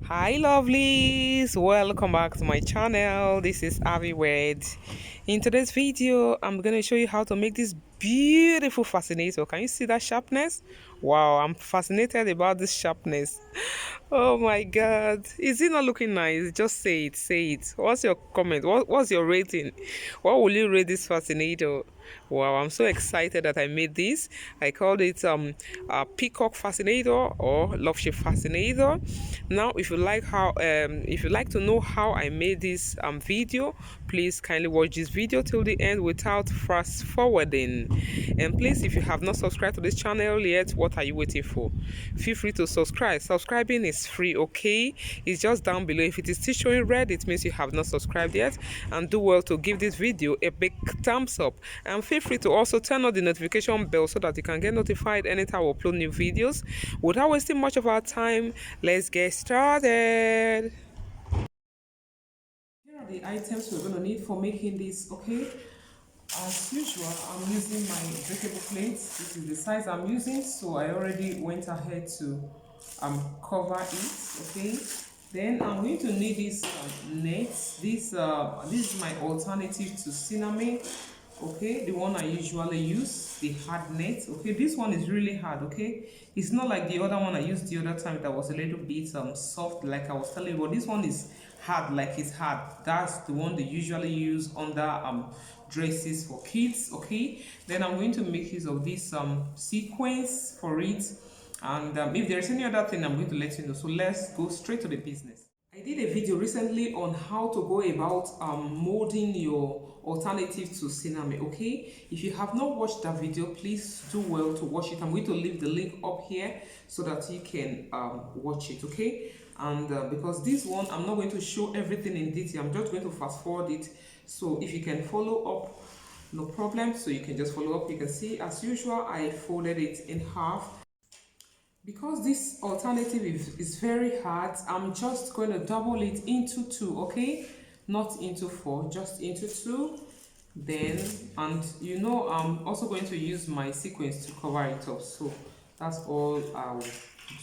Hi lovelies, welcome back to my channel. This is Ahviworld. In today's video I'm going to show you how to make this beautiful fascinator. Can you see that sharpness? Wow, I'm fascinated about this sharpness. Oh my god, is it not looking nice? Just say it. What's your comment? What's your rating? What will you rate this fascinator? Wow, I'm so excited that I made this. I called it a Peacock fascinator or love shape fascinator. Now if you like to know how I made this video, please kindly watch this video till the end without fast forwarding. And please, if you have not subscribed to this channel yet, what are you waiting for? Feel free to subscribe. Subscribing is free, okay? It's just down below. If it is still showing red, it means you have not subscribed yet. And do well to give this video a big thumbs up. And feel free to also turn on the notification bell so that you can get notified anytime we upload new videos. Without wasting much of our time, let's get started. Here are the items we're going to need for making this, okay? As usual, I'm using my breakable plates. This is the size I'm using, so I already went ahead to cover it, okay? Then I'm going to need this net. This is my alternative to sinamay, okay? The one I usually use, the hard net, okay? This one is really hard, okay? It's not like the other one I used the other time that was a little bit soft, like I was telling you, but this one is hard, like it's hard. That's the one they usually use under dresses for kids, okay? Then I'm going to make use of this sequence for it, and if there's any other thing I'm going to let you know. So let's go straight to the business. I did a video recently on how to go about molding your alternative to sinamay, okay? If you have not watched that video, please do well to watch it. I'm going to leave the link up here so that you can watch it, okay? And because this one I'm not going to show everything in detail, I'm just going to fast forward it. So if you can follow up, no problem. So you can just follow up. You can see, as usual, I folded it in half. Because this alternative is very hard, I'm just going to double it into two, okay? Not into four, just into two. Then, and you know, I'm also going to use my sequence to cover it up. So that's all I'll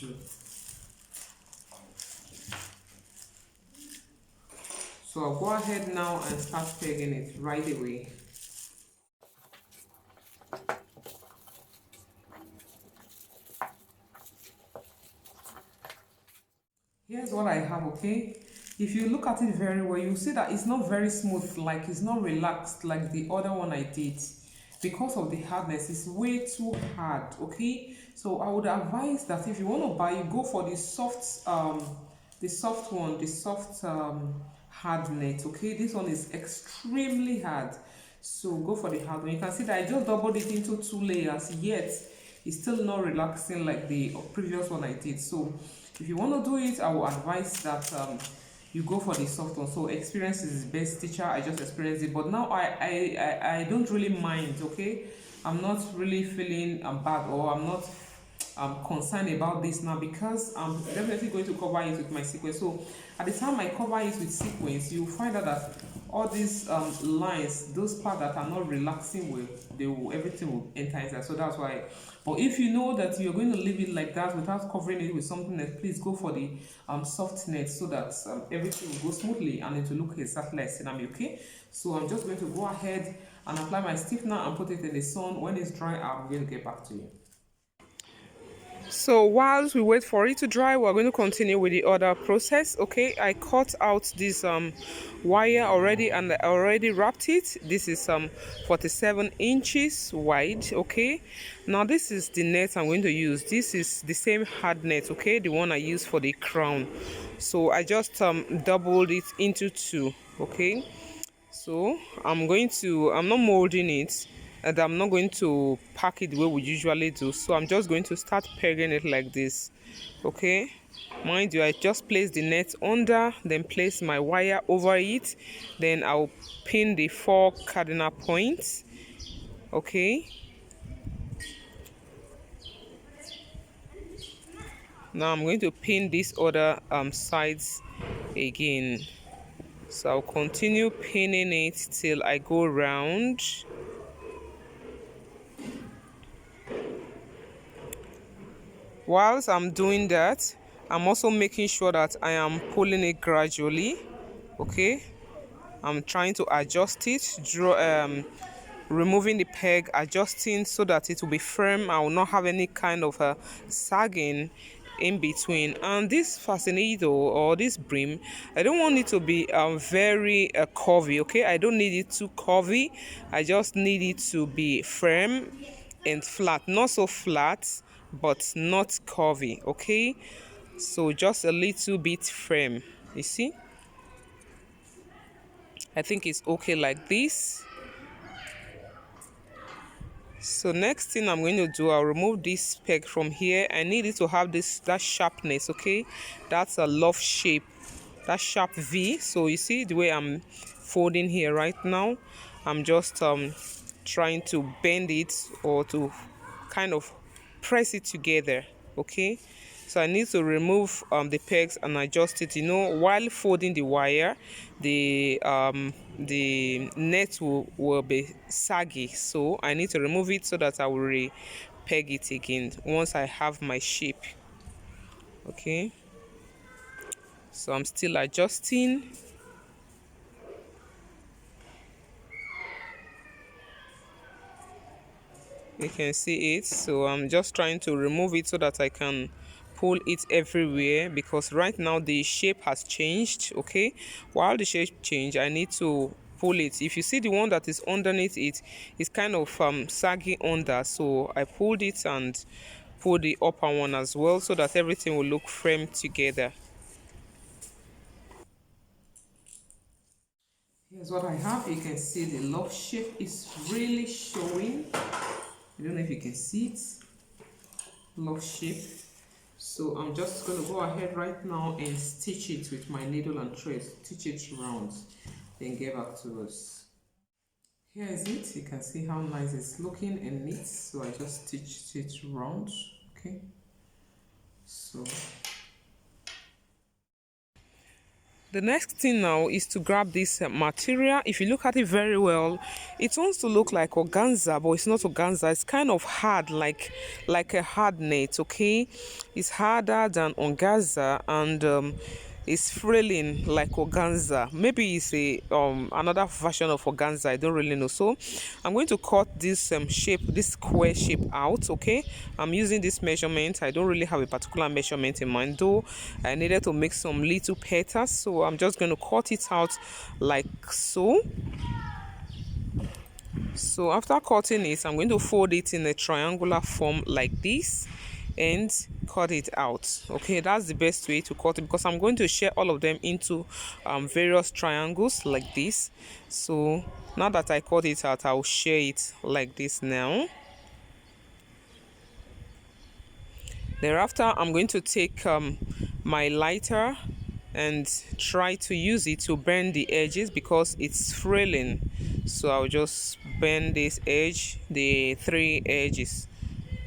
do. So I'll go ahead now and start pegging it right away. Here's what I have, okay? If you look at it very well, you'll see that it's not very smooth, like it's not relaxed like the other one I did. Because of the hardness, it's way too hard, okay? So I would advise that if you want to buy, you go for the soft one, the soft hard net, okay? This one is extremely hard. So go for the hard one. You can see that I just doubled it into two layers, yet it's still not relaxing like the previous one I did. So if you want to do it, I will advise that you go for the soft one. So experience is best teacher. I just experienced it, but now I don't really mind, okay? I'm not really feeling bad, or I'm not concerned about this now, because I'm definitely going to cover it with my sequence. So at the time I cover it with sequence, you'll find out that all these lines, those parts that are not relaxing well, everything will enter inside. So that's why. But if you know that you're going to leave it like that without covering it with something else, please go for the soft net, so that everything will go smoothly and it will look exactly like sinamay, okay? So I'm just going to go ahead and apply my stiffener and put it in the sun. When it's dry, I'm going to get back to you. So whilst we wait for it to dry, we're going to continue with the other process, okay? I cut out this wire already, and I already wrapped it. This is 47 inches wide, okay? Now this is the net I'm going to use. This is the same hard net, okay? The one I use for the crown. So I just doubled it into two, okay? So I'm not molding it, and I'm not going to pack it the way we usually do. So I'm just going to start pegging it like this, okay? Mind you, I just place the net under, then place my wire over it, then I'll pin the 4 cardinal points, okay? Now I'm going to pin these other sides again. So I'll continue pinning it till I go round. Whilst I'm doing that, I'm also making sure that I am pulling it gradually. Okay, I'm trying to adjust it, removing the peg, adjusting so that it will be firm. I will not have any kind of sagging in between. And this fascinator or this brim, I don't want it to be very curvy. Okay, I don't need it too curvy. I just need it to be firm and flat, not so flat but not curvy. Okay, so just a little bit firm, you see. I think it's okay like this. So next thing I'm going to do, I'll remove this peg from here. I need it to have that sharpness. Okay, that's a love shape, that sharp V. So you see the way I'm folding here right now, I'm just trying to bend it or to kind of press it together. Okay, so I need to remove the pegs and adjust it. You know, while folding the wire, the net will be saggy, so I need to remove it so that I will peg it again once I have my shape. Okay, so I'm still adjusting. You can see it, so I'm just trying to remove it so that I can pull it everywhere, because right now the shape has changed. Okay, while the shape changed, I need to pull it. If you see the one that is underneath it, it's kind of saggy under, so I pulled it and pulled the upper one as well so that everything will look framed together. Here's what I have. You can see the love shape is really showing. I don't know if you can see it. Love shape. So I'm just going to go ahead right now and stitch it with my needle and thread. Stitch it round, then get back to us. Here is it. You can see how nice it's looking and neat. So I just stitched it round. Okay, so the next thing now is to grab this material. If you look at it very well, it wants to look like organza, but it's not organza. It's kind of hard, like a hard net. Okay, it's harder than organza, and it's frailing like organza. Maybe it's a another version of organza. I don't really know. So I'm going to cut this shape, this square shape out. Okay, I'm using this measurement. I don't really have a particular measurement in mind, though I needed to make some little petals, so I'm just going to cut it out like so. So after cutting it, I'm going to fold it in a triangular form like this and cut it out. Okay, that's the best way to cut it, because I'm going to share all of them into various triangles like this. So now that I cut it out, I'll share it like this now. Thereafter, I'm going to take my lighter and try to use it to bend the edges because it's frailing. So I'll just bend this edge, the 3 edges.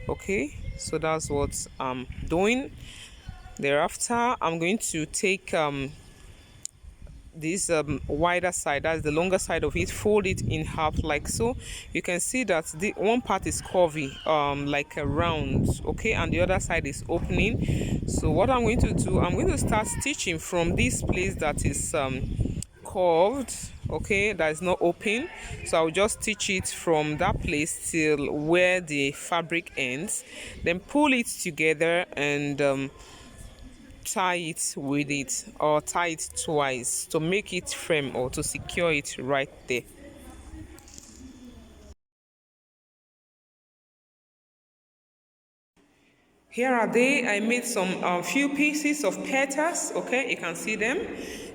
Okay, so that's what I'm doing. Thereafter, I'm going to take this wider side, that's the longer side of it, fold it in half like so. You can see that the one part is curvy, like a round. Okay, and the other side is opening. So what I'm going to do, I'm going to start stitching from this place that is curved. Okay, that is not open, so I'll just stitch it from that place till where the fabric ends, then pull it together and tie it with it, or tie it twice to make it firm or to secure it right there. Here are they. I made some few pieces of petals. Okay, you can see them.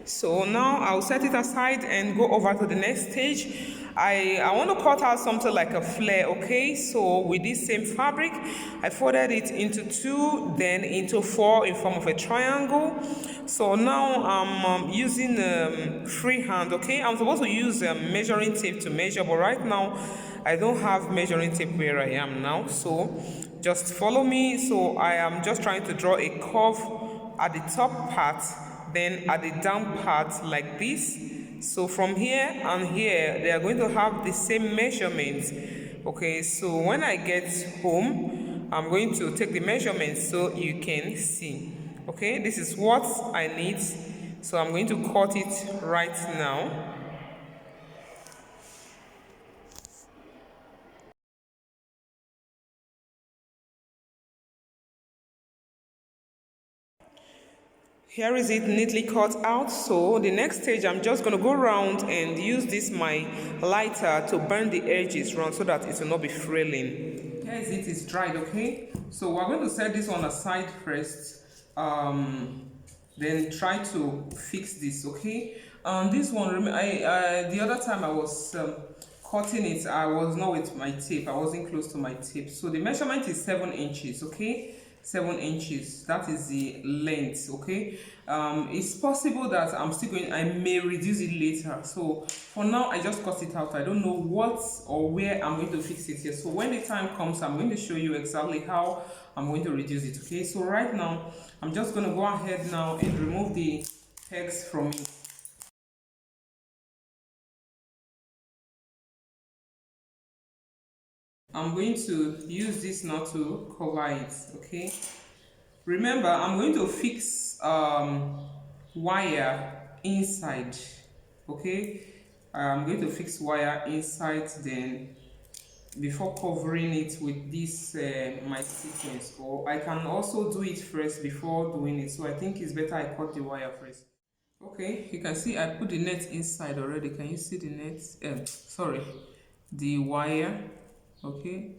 So now I'll set it aside and go over to the next stage. I want to cut out something like a flare. Okay, so with this same fabric, I folded it into 2, then into 4 in form of a triangle. So now I'm using freehand. Okay, I'm supposed to use measuring tape to measure, but right now I don't have measuring tape where I am now. So just follow me. So I am just trying to draw a curve at the top part, then at the down part like this. So from here and here, they are going to have the same measurements. Okay, so when I get home, I'm going to take the measurements so you can see. Okay, this is what I need. So I'm going to cut it right now. Here is it neatly cut out. So the next stage, I'm just going to go around and use this my lighter to burn the edges round so that it will not be fraying. Here is it is dried, okay? So we're going to set this one aside first. Then try to fix this, okay? This one, the other time I was cutting it, I was not with my tape. I wasn't close to my tape. So the measurement is 7 inches, okay? 7 inches, that is the length, okay? It's possible that I may reduce it later. So for now, I just cut it out. I don't know what or where I'm going to fix it here. So when the time comes, I'm going to show you exactly how I'm going to reduce it, okay? So right now, I'm just going to go ahead now and remove the pegs from it. I'm going to use this now to cover it, okay? Remember, I'm going to fix wire inside, okay? I'm going to fix wire inside then before covering it with this my sequence, or I can also do it first before doing it. So I think it's better I cut the wire first. Okay, you can see I put the net inside already. Can you see the net? Sorry, the wire. Okay,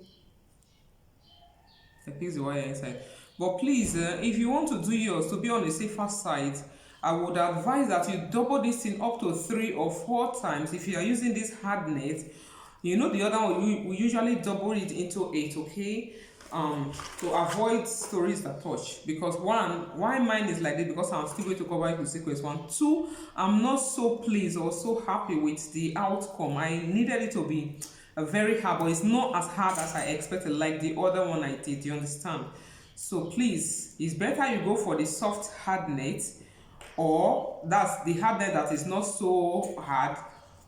I place the wire inside. But please, if you want to do yours to be on the safer side, I would advise that you double this thing up to 3 or 4 times. If you are using this hard net, you know the other one, we usually double it into 8, okay? To avoid stories that touch. Because one, why mine is like this? Because I'm still going to cover it with sequence 1. 2, I'm not so pleased or so happy with the outcome. I needed it to be very hard, but it's not as hard as I expected, like the other one I did. You understand? So please, it's better you go for the soft hard net, or that's the hard net that is not so hard,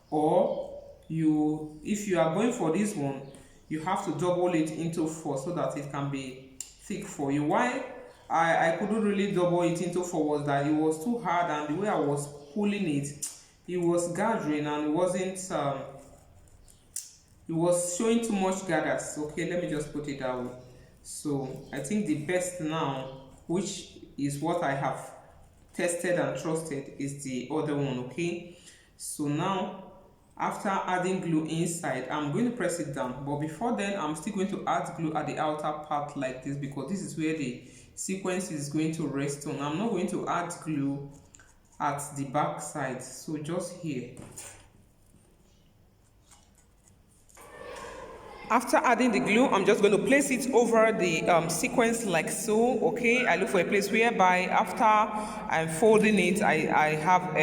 or you, if you are going for this one, you have to double it into 4 so that it can be thick for you. Why I couldn't really double it into 4 was that it was too hard, and the way I was pulling it, it was gathering, and it was showing too much gathers. Okay, let me just put it that way. So I think the best now, which is what I have tested and trusted, is the other one. Okay, so now after adding glue inside, I'm going to press it down, but before then I'm still going to add glue at the outer part like this, because this is where the sequence is going to rest on. I'm not going to add glue at the back side, so just here. After adding the glue, I'm just going to place it over the sequence like so, okay? I look for a place whereby after I'm folding it, I have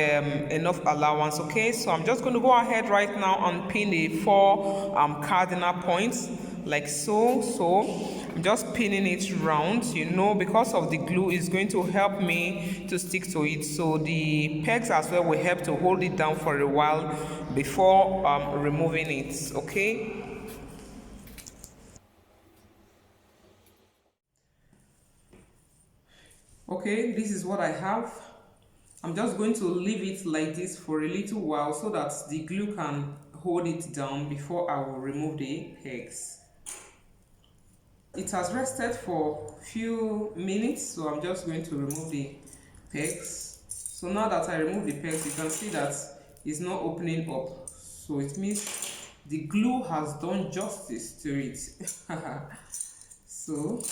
enough allowance, okay? So I'm just going to go ahead right now and pin the 4 cardinal points like so. So I'm just pinning it round, you know, because of the glue is going to help me to stick to it. So the pegs as well will help to hold it down for a while before removing it, okay? Okay, this is what I have. I'm just going to leave it like this for a little while so that the glue can hold it down before I will remove the pegs. It has rested for a few minutes, so I'm just going to remove the pegs. So now that I remove the pegs, you can see that it's not opening up. So it means the glue has done justice to it. So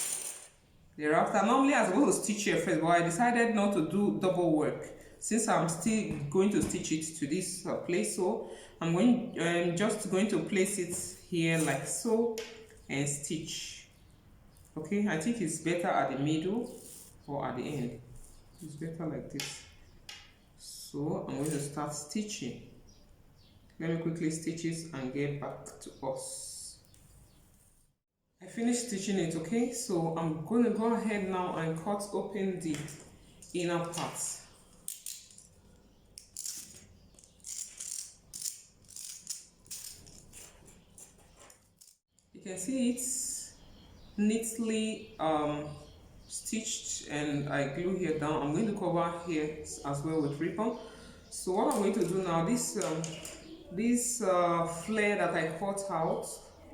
thereafter, normally I was going to stitch here first, but I decided not to do double work since I'm still going to stitch it to this place. So I'm just going to place it here like so and stitch. Okay, I think it's better at the middle or at the end. It's better like this. So I'm going to start stitching. Let me quickly stitch it and get back to us. I finished stitching it, okay? So I'm going to go ahead now and cut open the inner part. You can see it's neatly stitched and I glue here down. I'm going to cover here as well with ribbon. So what I'm going to do now, this flare that I cut out,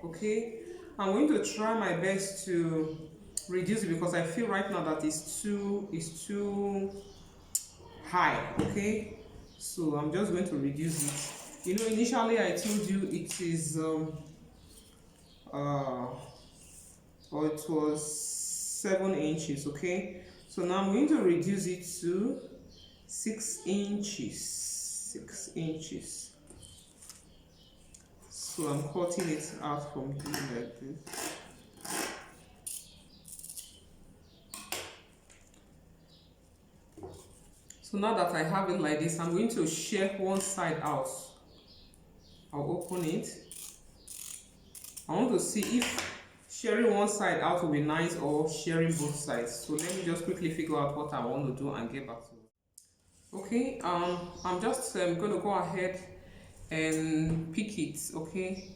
okay, I'm going to try my best to reduce it because I feel right now that it's too high, okay. So I'm just going to reduce it. You know, initially I told you it is or it was 7 inches, okay. So now I'm going to reduce it to 6 inches. 6 inches. So I'm cutting it out from here like this. So now that I have it like this, I'm going to shear one side out. I'll open it. I want to see if shearing one side out will be nice or shearing both sides. So let me just quickly figure out what I want to do and get back to it. Okay, I'm just going to go ahead and pick it, okay.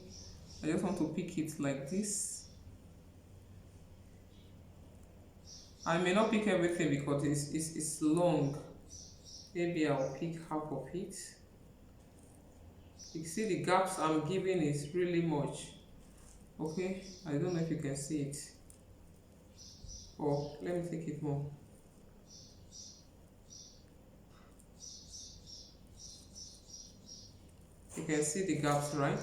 I just want to pick it like this. I may not pick everything because it's long. Maybe I'll pick half of it. You see the gaps I'm giving is really much. Okay, I don't know if you can see it. Or let me take it more. You can see the gaps, right?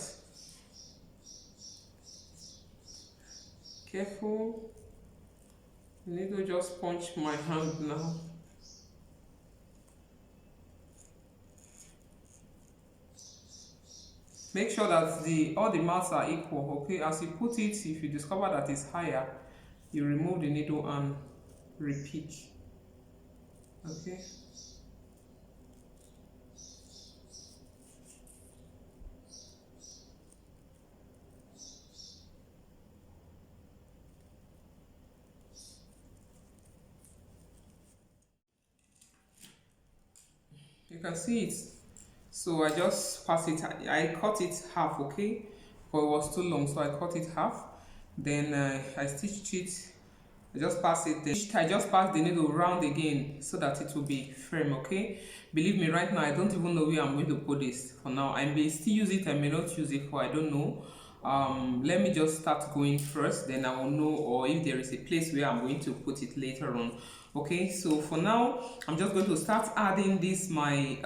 Careful. You need to just punch my hand now. Make sure that all the marks are equal, okay? As you put it, if you discover that it's higher, you remove the needle and repeat, okay? You can see it. So I just pass it, I cut it half, okay, but it was too long, so I cut it half. Then I stitched it. I just pass it, then I just pass the needle round again so that it will be firm, okay. Believe me, right now I don't even know where I'm going to put this for now. I may still use it, I may not use it, for I don't know. Let me just start going first, then I will know, or if there is a place where I'm going to put it later on. Okay, so for now I'm just going to start adding this my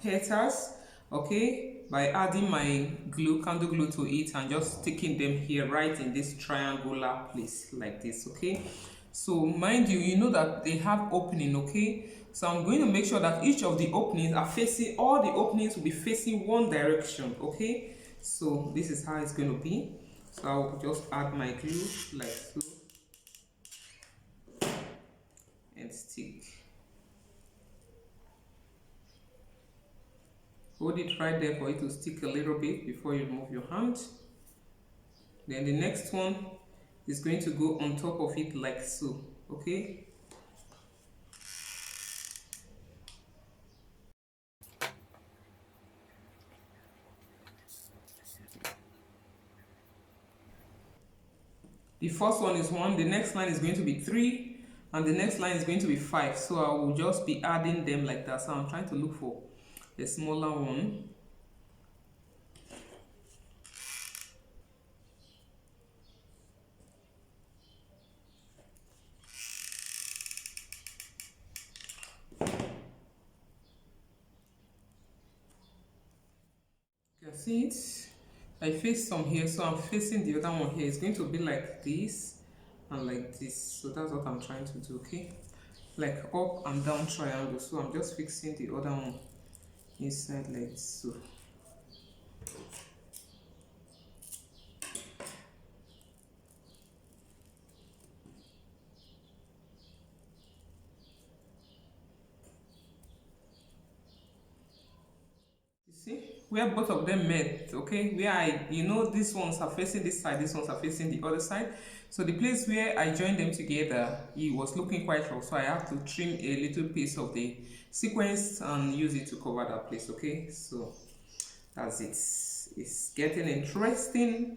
petals, okay, by adding my candle glue to it and just sticking them here right in this triangular place like this, okay. So mind you, you know that they have opening, okay. So I'm going to make sure that each of the openings are facing, all the openings will be facing one direction, okay. So this is how it's going to be. So I'll just add my glue like so and stick. Hold it right there for it to stick a little bit before you remove your hand. Then the next one is going to go on top of it like so, okay. The first one is 1, the next line is going to be 3, and the next line is going to be 5. So I will just be adding them like that. So I'm trying to look for a smaller one. You can see it. I face some here, so I'm facing the other one here. It's going to be like this and like this. So that's what I'm trying to do, okay? Like up and down triangle. So I'm just fixing the other one inside like so. Where both of them met, okay, where these ones are facing this side, these ones are facing the other side. So the place where I joined them together, it was looking quite rough, so I have to trim a little piece of the sequence and use it to cover that place, okay. So that's it. It's getting interesting.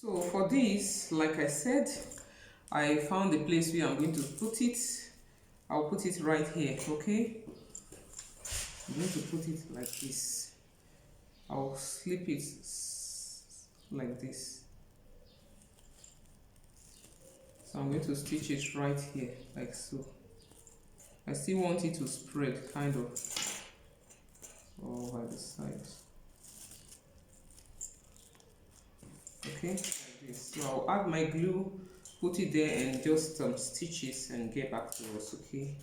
So for this, like I said, I found the place where I'm going to put it. I'll put it right here, okay? I'm going to put it like this. I'll slip it like this. So I'm going to stitch it right here, like so. I still want it to spread, kind of, over the sides. Okay, like this. So I'll add my glue, put it there, and just stitch it and get back to us, okay?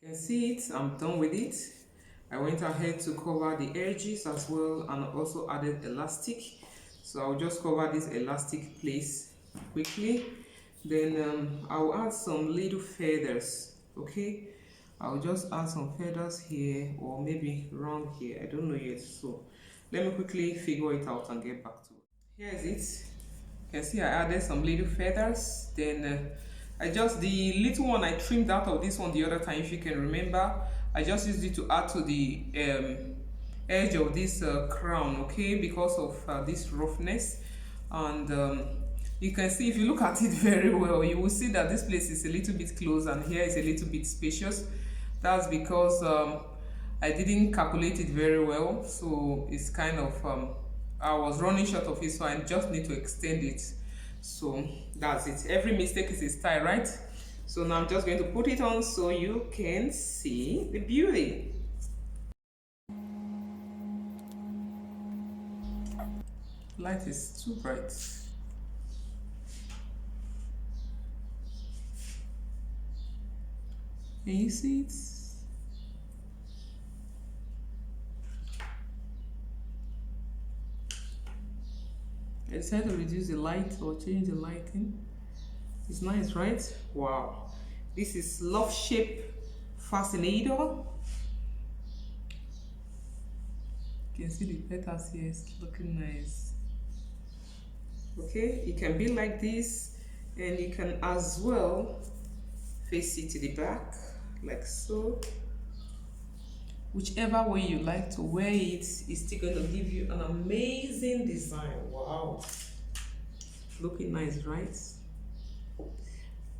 You can see it, I'm done with it. I went ahead to cover the edges as well and also added elastic. So I'll just cover this elastic place quickly. Then I'll add some little feathers, okay? I'll just add some feathers here or maybe around here, I don't know yet. So let me quickly figure it out and get back to it. Here is it. You can see I added some little feathers. Then the little one I trimmed out of this one the other time, if you can remember, I just used it to add to the edge of this crown, okay, because of this roughness. And you can see, if you look at it very well, you will see that this place is a little bit close and here is a little bit spacious. That's because I didn't calculate it very well, so it's kind of I was running short of it, so I just need to extend it. So that's it. Every mistake is a style, right? So now I'm just going to put it on so you can see the beauty. Light is too bright. Can you see it? I decided to reduce the light or change the lighting. It's nice, right? Wow. This is love shape fascinator. You can see the petals here, it's looking nice. Okay, it can be like this, and you can as well face it to the back, like so. Whichever way you like to wear it, it's still going to give you an amazing design. Wow, looking nice, right?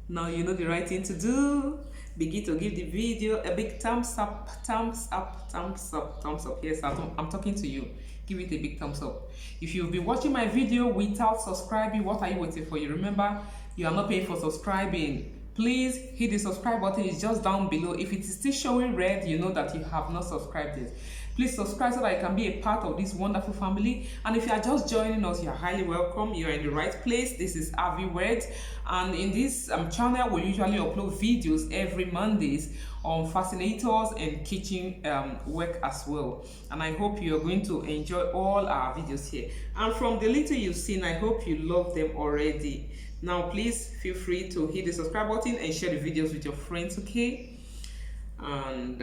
Now you know the right thing to do. Begin to give the video a big thumbs up, thumbs up, thumbs up, thumbs up. Yes, I'm talking to you. Give it a big thumbs up. If you've been watching my video without subscribing, what are you waiting for? You remember, you are not paying for subscribing. Please hit the subscribe button, it's just down below. If it is still showing red, you know that you have not subscribed yet. Please subscribe so that you can be a part of this wonderful family. And if you are just joining us, you are highly welcome. You are in the right place. This is Ahviworld, and in this channel we usually upload videos every Mondays on fascinators and kitchen work as well. And I hope you are going to enjoy all our videos here. And from the little you've seen, I hope you love them already. Now please feel free to hit the subscribe button and share the videos with your friends, okay? And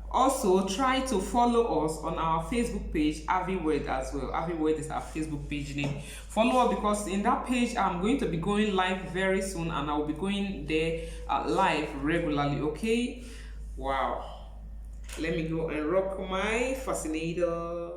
also try to follow us on our Facebook page, Ahviworld, as well. Ahviworld is our Facebook page name. Follow us because in that page I'm going to be going live very soon, and I'll be going there live regularly, okay? Wow. Let me go and rock my fascinator.